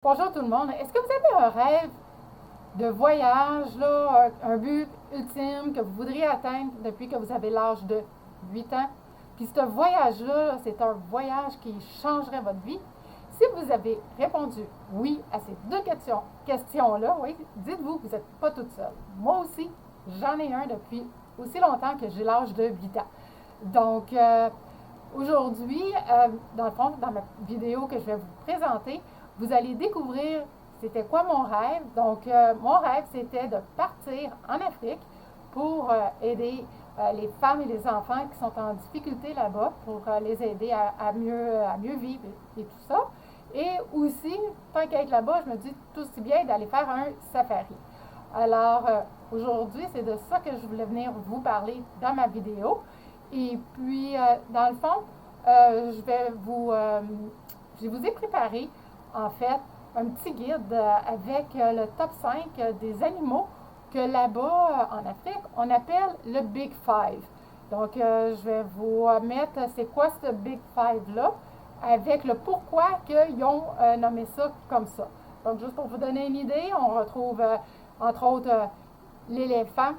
Bonjour tout le monde. Est-ce que vous avez un rêve de voyage, là, un but ultime que vous voudriez atteindre depuis que vous avez l'âge de 8 ans? Puis ce voyage-là, c'est un voyage qui changerait votre vie. Si vous avez répondu oui à ces deux questions-là, oui, dites-vous que vous n'êtes pas toute seule. Moi aussi, j'en ai un depuis aussi longtemps que j'ai l'âge de 8 ans. Donc, aujourd'hui, dans le fond, dans ma vidéo que je vais vous présenter, vous allez découvrir c'était quoi mon rêve. Donc, mon rêve, c'était de partir en Afrique pour aider les femmes et les enfants qui sont en difficulté là-bas, pour les aider à mieux vivre et tout ça. Et aussi, tant qu'à être là-bas, je me dis tout aussi bien d'aller faire un safari. Alors, aujourd'hui, c'est de ça que je voulais venir vous parler dans ma vidéo. Et puis, dans le fond, je vous ai préparé, en fait, un petit guide avec le top 5 des animaux que là-bas, en Afrique, on appelle le Big Five. Donc, je vais vous mettre c'est quoi ce Big Five-là, avec le pourquoi qu'ils ont nommé ça comme ça. Donc, juste pour vous donner une idée, on retrouve, entre autres, l'éléphant,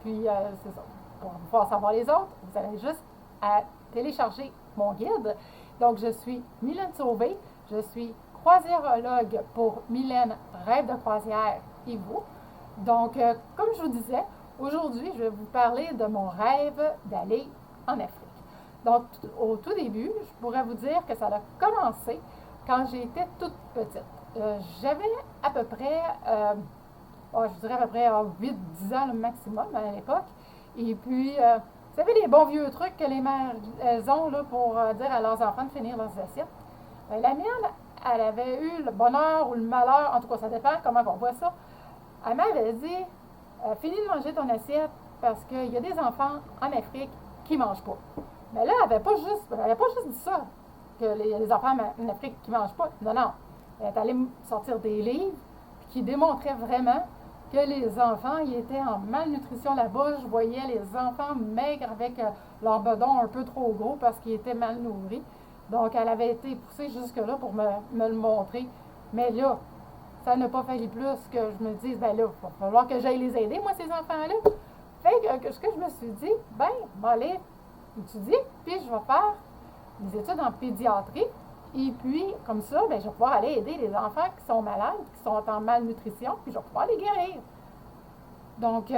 puis c'est ça. Pour pouvoir savoir les autres, vous avez juste à télécharger mon guide. Donc, je suis Mylène Sauvé, je suis croisiérologue pour Mylène Rêve de croisière et vous. Donc, comme je vous disais, aujourd'hui, je vais vous parler de mon rêve d'aller en Afrique. Donc, au tout début, je pourrais vous dire que ça a commencé quand j'étais toute petite. J'avais à peu près, je dirais à peu près 8-10 ans le maximum à l'époque. Et puis, vous savez, les bons vieux trucs que les mères ont là, pour dire à leurs enfants de finir leurs assiettes. La mienne, elle avait eu le bonheur ou le malheur, en tout cas, ça dépend comment on voit ça. Elle m'avait dit finis de manger ton assiette parce qu'il y a des enfants en Afrique qui ne mangent pas. Mais là, elle n'avait pas juste dit ça, que les enfants en Afrique qui ne mangent pas. Non, non. Elle est allée sortir des livres qui démontraient vraiment que les enfants ils étaient en malnutrition là-bas. Je voyais les enfants maigres avec leur bedon un peu trop gros parce qu'ils étaient mal nourris. Donc, elle avait été poussée jusque-là pour me le montrer. Mais là, ça n'a pas fallu plus que je me dise, ben là, il va falloir que j'aille les aider, moi, ces enfants-là. Fait que ce que je me suis dit, ben, je vais aller étudier, puis je vais faire des études en pédiatrie. Et puis, comme ça, ben, je vais pouvoir aller aider les enfants qui sont malades, qui sont en malnutrition, puis je vais pouvoir les guérir. Donc,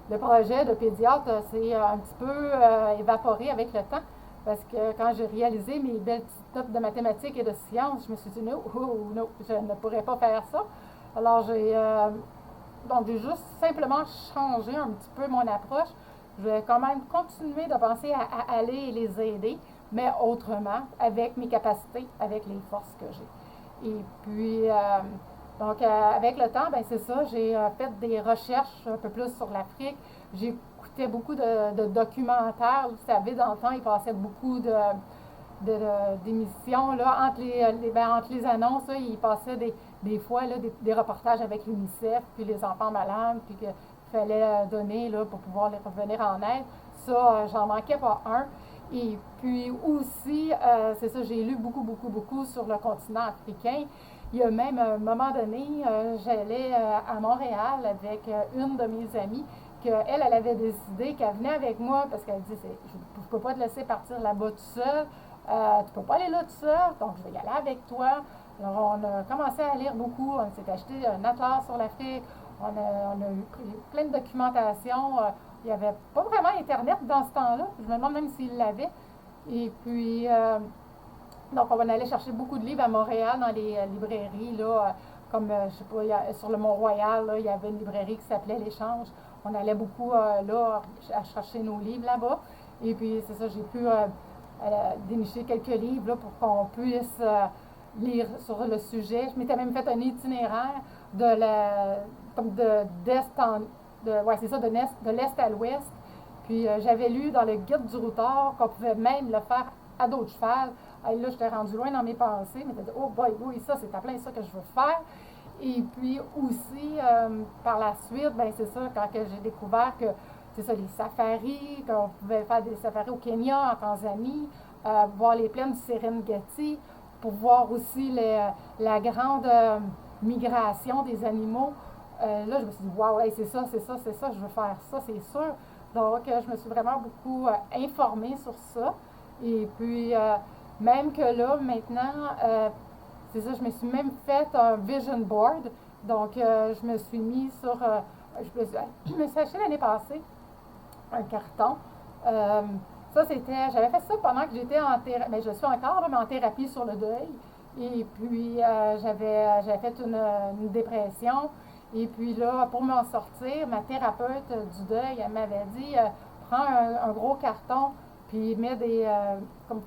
le projet de pédiatre s'est un petit peu évaporé avec le temps. Parce que quand j'ai réalisé mes belles petites notes de mathématiques et de sciences, je me suis dit, non, non, je ne pourrais pas faire ça. Alors, j'ai juste simplement changé un petit peu mon approche. Je vais quand même continuer de penser à aller les aider, mais autrement, avec mes capacités, avec les forces que j'ai. Et puis, avec le temps, ben c'est ça, j'ai fait des recherches un peu plus sur l'Afrique. J'écoutais beaucoup de documentaires. Vous savez, dans le temps, il passait beaucoup d'émissions là, entre les annonces. Là, il passait des fois là, des reportages avec l'UNICEF, puis les enfants malades, puis qu'il fallait donner là, pour pouvoir les revenir en aide. Ça, j'en manquais pas un. Et puis aussi, c'est ça, j'ai lu beaucoup, beaucoup, beaucoup sur le continent africain. Il y a même un moment donné, j'allais à Montréal avec une de mes amies, qu'elle, elle avait décidé qu'elle venait avec moi parce qu'elle dit je ne peux pas te laisser partir là-bas tout seul, tu ne peux pas aller là tout seul, donc je vais y aller avec toi. Alors on a commencé à lire beaucoup, on s'est acheté un atlas sur l'Afrique, on a eu plein de documentation. Il n'y avait pas vraiment Internet dans ce temps-là, je me demande même s'il l'avait. Et puis, donc, on va aller chercher beaucoup de livres à Montréal dans les librairies, là, comme, je sais pas, sur le Mont-Royal, là, il y avait une librairie qui s'appelait L'Échange. On allait beaucoup là à chercher nos livres là-bas. Et puis, c'est ça, j'ai pu dénicher quelques livres là, pour qu'on puisse lire sur le sujet. Je m'étais même fait un itinéraire d'est c'est ça, de l'est à l'ouest. Puis, j'avais lu dans le guide du routard qu'on pouvait même le faire à dos de cheval. Hey, là, j'étais rendue loin dans mes pensées, mais j'ai dit, oh boy, oui, ça, c'est à plein ça que je veux faire. Et puis aussi, par la suite, ben c'est ça, quand j'ai découvert que, c'est ça, les safaris, qu'on pouvait faire des safaris au Kenya, en Tanzanie, voir les plaines du Serengeti, pour voir aussi la grande migration des animaux. Là, je me suis dit, waouh, hey, c'est ça, c'est ça, c'est ça, je veux faire ça, c'est sûr. Donc, je me suis vraiment beaucoup informée sur ça. Et puis, même que là, maintenant, c'est ça, je me suis même fait un vision board. Donc, je me suis mis sur. Je me suis acheté l'année passée un carton. Euh, Ça, c'était. J'avais fait ça pendant que j'étais en thérapie. Mais je suis encore, mais en thérapie sur le deuil. Et puis, j'avais fait une dépression. Et puis là, pour m'en sortir, ma thérapeute du deuil, elle m'avait dit prends un gros carton, puis mets des. Comme,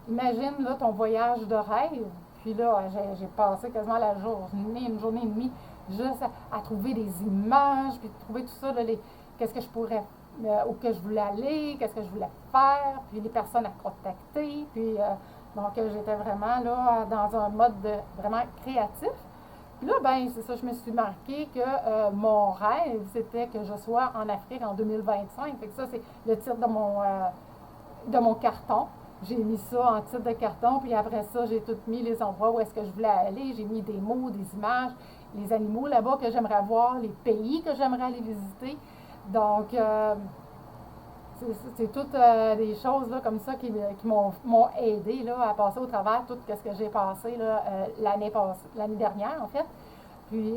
imagine là, ton voyage de rêve. Puis là, j'ai passé quasiment la journée, une journée et demie, juste à trouver des images, puis trouver tout ça, là, qu'est-ce que je pourrais, où que je voulais aller, qu'est-ce que je voulais faire, puis les personnes à contacter. Puis, donc, j'étais vraiment là dans un mode vraiment créatif. Puis là, ben, c'est ça, je me suis marqué que mon rêve, c'était que je sois en Afrique en 2025. Fait que ça, c'est le titre de mon carton. J'ai mis ça en titre de carton, puis après ça, j'ai tout mis les endroits où est-ce que je voulais aller. J'ai mis des mots, des images, les animaux là-bas que j'aimerais voir, les pays que j'aimerais aller visiter. Donc, c'est toutes des choses là, comme ça qui m'ont aidé là, à passer au travers tout ce que j'ai passé là, l'année dernière, en fait. Puis,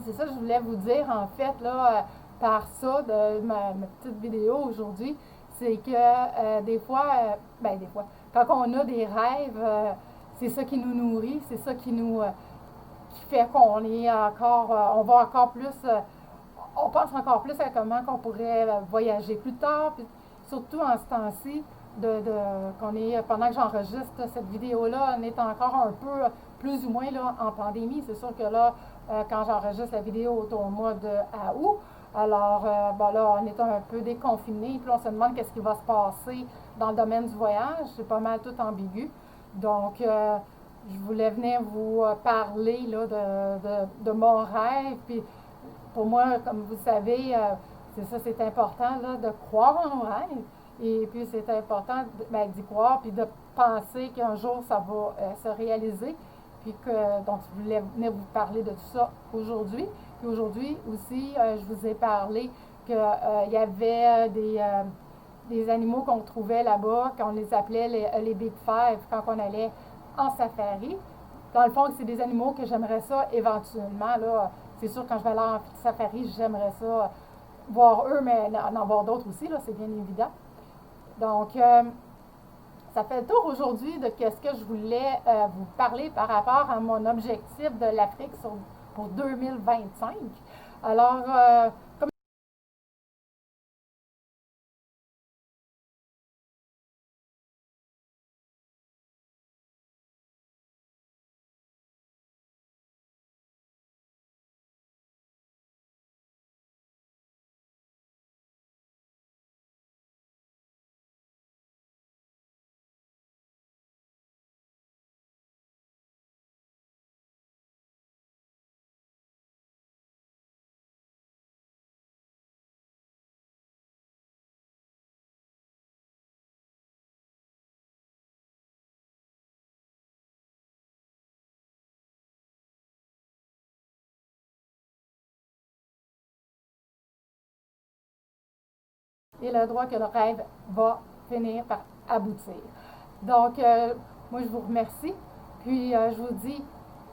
c'est ça que je voulais vous dire, en fait, là, par ça, de ma petite vidéo aujourd'hui, c'est que des fois, ben des fois, quand on a des rêves, c'est ça qui nous nourrit, c'est ça qui fait qu'on est encore, on va encore plus, on pense encore plus à comment qu'on pourrait voyager plus tard, puis surtout en ce temps-ci, qu'on est, pendant que j'enregistre cette vidéo-là, on est encore un peu plus ou moins là, en pandémie. C'est sûr que là, quand j'enregistre la vidéo autour du mois de août, alors bon, là, on est un peu déconfiné, puis on se demande qu'est-ce qui va se passer dans le domaine du voyage. C'est pas mal tout ambigu. Donc, je voulais venir vous parler là, de mon rêve, puis pour moi, comme vous savez, c'est ça, c'est important là, de croire en nos rêves. Et puis, c'est important d'y croire, puis de penser qu'un jour, ça va se réaliser. Puis que, donc, je voulais venir vous parler de tout ça aujourd'hui. Puis aujourd'hui aussi, je vous ai parlé qu'il y avait des animaux qu'on trouvait là-bas, qu'on les appelait les Big Five, quand on allait en safari. Dans le fond, c'est des animaux que j'aimerais ça éventuellement, là, c'est sûr, quand je vais aller en safari, j'aimerais ça voir eux, mais en voir d'autres aussi, là, c'est bien évident. Donc, ça fait le tour aujourd'hui de ce que je voulais vous parler par rapport à mon objectif de l'Afrique pour 2025. Alors, comme et le droit que le rêve va finir par aboutir. Donc, moi, je vous remercie. Puis, je vous dis